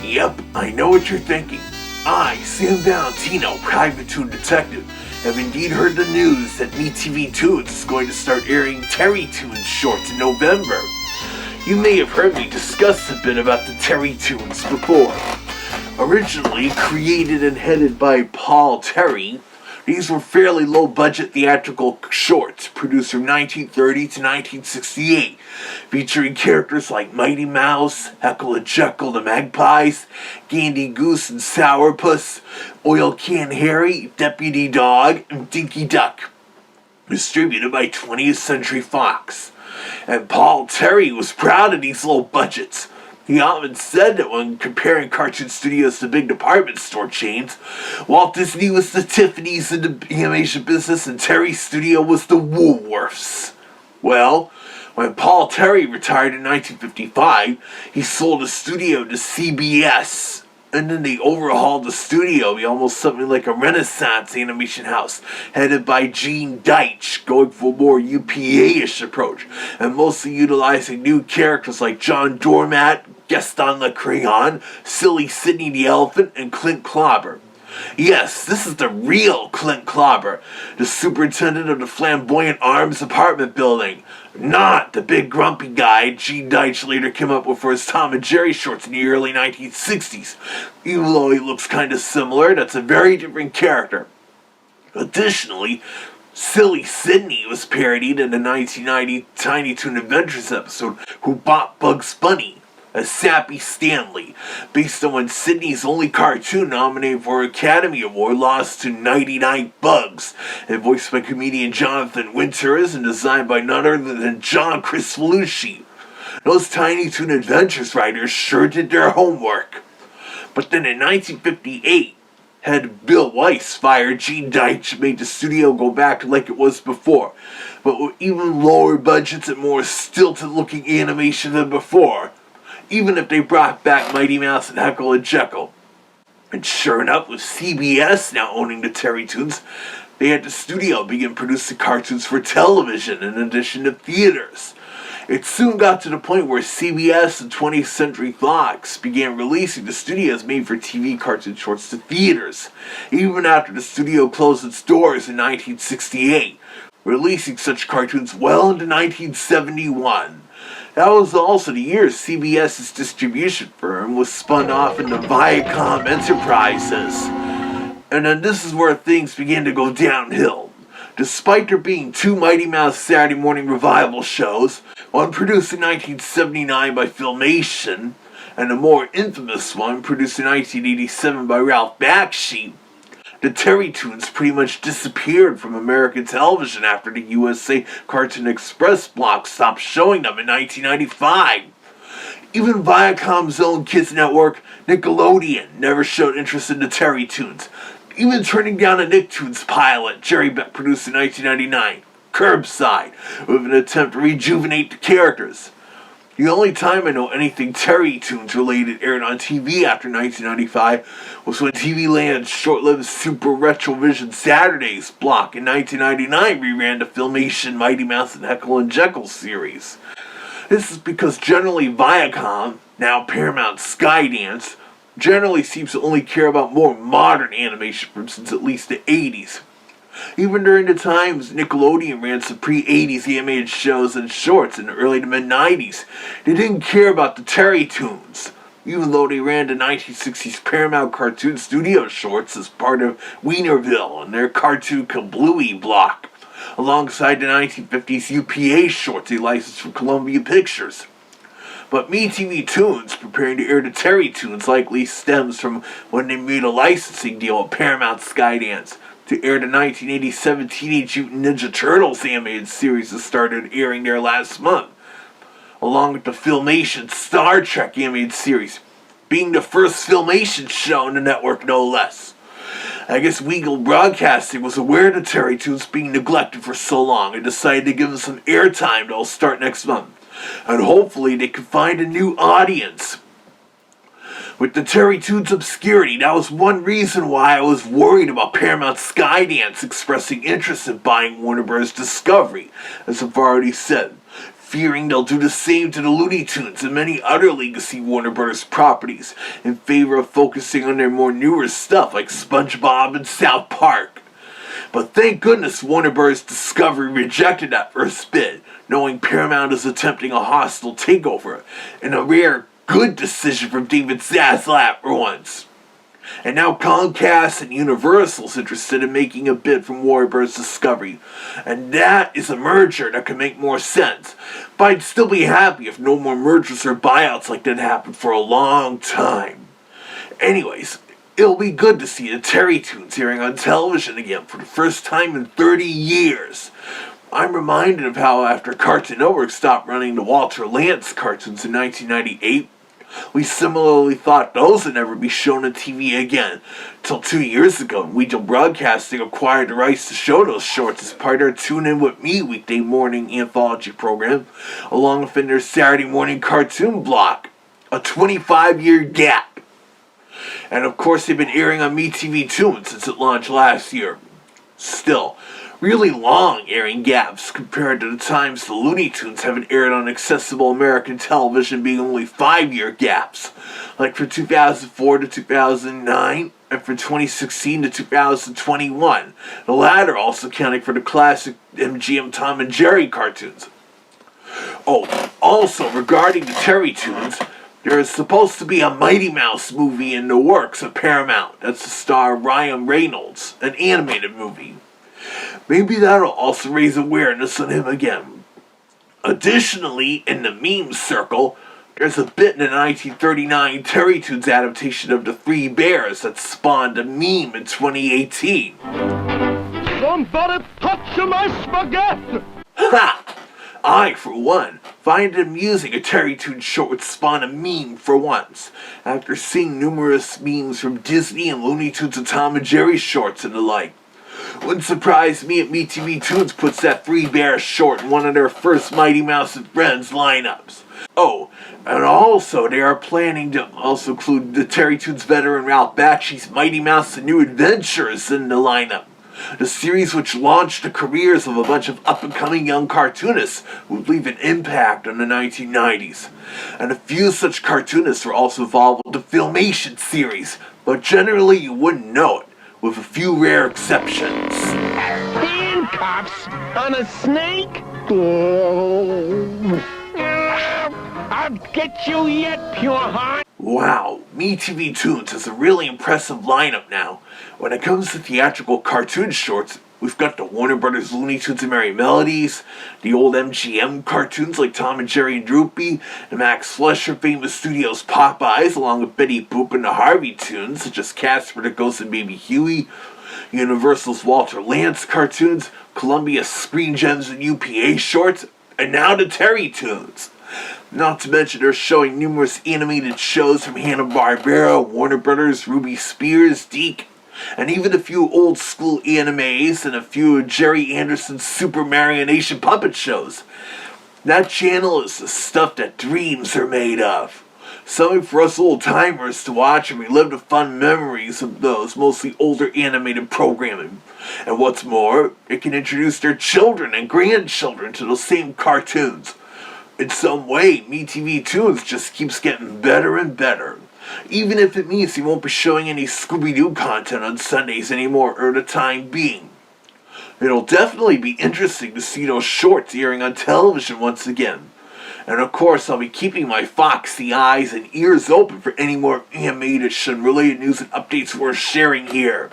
Yep, I know what you're thinking. I, Sam Valentino, private toon detective, have indeed heard the news that MeTV Toons is going to start airing Terrytoons shorts in November. You may have heard me discuss a bit about the Terrytoons before. Originally created and headed by Paul Terry, these were fairly low-budget theatrical shorts produced from 1930 to 1968, featuring characters like Mighty Mouse, Heckle and Jekyll the Magpies, Gandy Goose and Sourpuss, Oil Can Harry, Deputy Dog, and Dinky Duck. Distributed by 20th Century Fox. And Paul Terry was proud of these low budgets. He often said that when comparing cartoon studios to big department store chains, Walt Disney was the Tiffany's in the animation business and Terry's studio was the Woolworths. Well, when Paul Terry retired in 1955, he sold the studio to CBS. And then they overhauled the studio to be almost something like a Renaissance animation house, headed by Gene Deitch, going for a more UPA-ish approach, and mostly utilizing new characters like John Doormat, Gaston Le Crayon, Silly Sidney the Elephant, and Clint Clobber. Yes, this is the real Clint Clobber, the superintendent of the Flamboyant Arms apartment building. Not the big grumpy guy Gene Deitch later came up with for his Tom and Jerry shorts in the early 1960s. Even though he looks kind of similar, that's a very different character. Additionally, Silly Sidney was parodied in the 1990 Tiny Toon Adventures episode Who Bought Bugs Bunny as Sappy Stanley, based on when Sidney's only cartoon nominated for an Academy Award lost to Nighty Night Bugs, and voiced by comedian Jonathan Winters and designed by none other than John Kricfalusi. Those Tiny Toon Adventures writers sure did their homework. But then in 1958, head Bill Weiss fired Gene Deitch and made the studio go back to like it was before, but with even lower budgets and more stilted-looking animation than before, even if they brought back Mighty Mouse and Heckle and Jekyll. And sure enough, with CBS now owning the Terrytoons, they had the studio begin producing cartoons for television in addition to theaters. It soon got to the point where CBS and 20th Century Fox began releasing the studio's made-for-TV cartoon shorts to theaters, even after the studio closed its doors in 1968, releasing such cartoons well into 1971. That was also the year CBS's distribution firm was spun off into Viacom Enterprises. And then this is where things began to go downhill. Despite there being two Mighty Mouse Saturday morning revival shows, one produced in 1979 by Filmation, and a more infamous one produced in 1987 by Ralph Bakshi, the Terrytoons pretty much disappeared from American television after the USA Cartoon Express block stopped showing them in 1995. Even Viacom's own kids network, Nickelodeon, never showed interest in the Terrytoons, even turning down a Nicktoons pilot Jerry Beck produced in 1999, Curbside, with an attempt to rejuvenate the characters. The only time I know anything Terrytoons related aired on TV after 1995 was when TV Land's short-lived Super Retrovision Saturdays block in 1999 reran the Filmation Mighty Mouse and Heckle and Jekyll series. This is because generally Viacom, now Paramount-Skydance, generally seems to only care about more modern animation from since at least the 80s. Even during the times Nickelodeon ran some pre-80s animated shows and shorts in the early to mid-90s, they didn't care about the Terrytoons, even though they ran the 1960s Paramount Cartoon Studio shorts as part of Wienerville and their Cartoon Kablooey block, alongside the 1950s UPA shorts they licensed from Columbia Pictures. But MeTV Toons preparing to air the Terrytoons likely stems from when they made a licensing deal with Paramount-Skydance to air the 1987 Teenage Mutant Ninja Turtles animated series that started airing there last month, along with the Filmation Star Trek animated series, being the first Filmation show on the network no less. I guess Weagle Broadcasting was aware of the Terrytoons being neglected for so long and decided to give them some airtime that'll start next month, and hopefully they can find a new audience. With the Terrytoons obscurity, that was one reason why I was worried about Paramount-Skydance expressing interest in buying Warner Bros. Discovery, as I've already said. fearing they'll do the same to the Looney Tunes and many other legacy Warner Bros. Properties in favor of focusing on their more newer stuff like SpongeBob and South Park. But thank goodness Warner Bros. Discovery rejected that first bid, knowing Paramount is attempting a hostile takeover, and a rare good decision from David Zaslav for once. And now Comcast and Universal's interested in making a bid from Warner Bros. Discovery, and that is a merger that can make more sense. But I'd still be happy if no more mergers or buyouts like that happened for a long time. Anyways, it'll be good to see the Terrytoons airing on television again for the first time in 30 years. I'm reminded of how after Cartoon Network stopped running the Walter Lantz cartoons in 1998, we similarly thought those would never be shown on TV again, till 2 years ago when Weedle Broadcasting acquired the rights to show those shorts as part of their Tune In With Me weekday morning anthology program, along with their Saturday morning cartoon block, a 25-year gap. And of course they've been airing on MeTV Toons since it launched last year. Still, really long airing gaps compared to the times the Looney Tunes haven't aired on accessible American television being only 5-year gaps, like from 2004 to 2009 and from 2016 to 2021, the latter also counting for the classic MGM Tom and Jerry cartoons. Oh, also regarding the Terrytoons, there is supposed to be a Mighty Mouse movie in the works at Paramount that's to star Ryan Reynolds, an animated movie. Maybe that'll also raise awareness on him again. Additionally, in the meme circle, there's a bit in the 1939 Terrytoons adaptation of The Three Bears that spawned a meme in 2018. Somebody touch my spaghetti! Ha! I, for one, find it amusing a Terrytoons short would spawn a meme for once, after seeing numerous memes from Disney and Looney Tunes and Tom and Jerry shorts and the like. Wouldn't surprise me if MeTV Toons puts that Three Bears short in one of their first Mighty Mouse and Friends lineups. Oh, and also they are planning to also include the Terrytoons veteran Ralph Bakshi's Mighty Mouse and New Adventures in the lineup. The series, which launched the careers of a bunch of up-and-coming young cartoonists, would leave an impact on the 1990s. And a few such cartoonists were also involved with the Filmation series, but generally you wouldn't know it, with a few rare exceptions. Handcuffs on a snake? I'll get you yet, pure heart. Wow, MeTV Toons has a really impressive lineup now. When it comes to theatrical cartoon shorts, we've got the Warner Brothers Looney Tunes and Merry Melodies, the old MGM cartoons like Tom and Jerry and Droopy, and Max Fleischer Famous Studios Popeyes, along with Betty Boop and the Harvey Toons, such as Casper the Ghost and Baby Huey, Universal's Walter Lantz cartoons, Columbia's Screen Gems and UPA shorts, and now the Terrytoons. Not to mention they're showing numerous animated shows from Hanna-Barbera, Warner Brothers, Ruby Spears, Deke, and even a few old school animes and a few of Jerry Anderson's Super Marionation puppet shows. That channel is the stuff that dreams are made of. Something for us old timers to watch and relive the fun memories of those mostly older animated programming. And what's more, it can introduce their children and grandchildren to those same cartoons. In some way, MeTV Toons just keeps getting better and better. Even if it means he won't be showing any Scooby-Doo content on Sundays anymore for the time being. It'll definitely be interesting to see those shorts airing on television once again. And of course, I'll be keeping my foxy eyes and ears open for any more animated and related news and updates worth sharing here.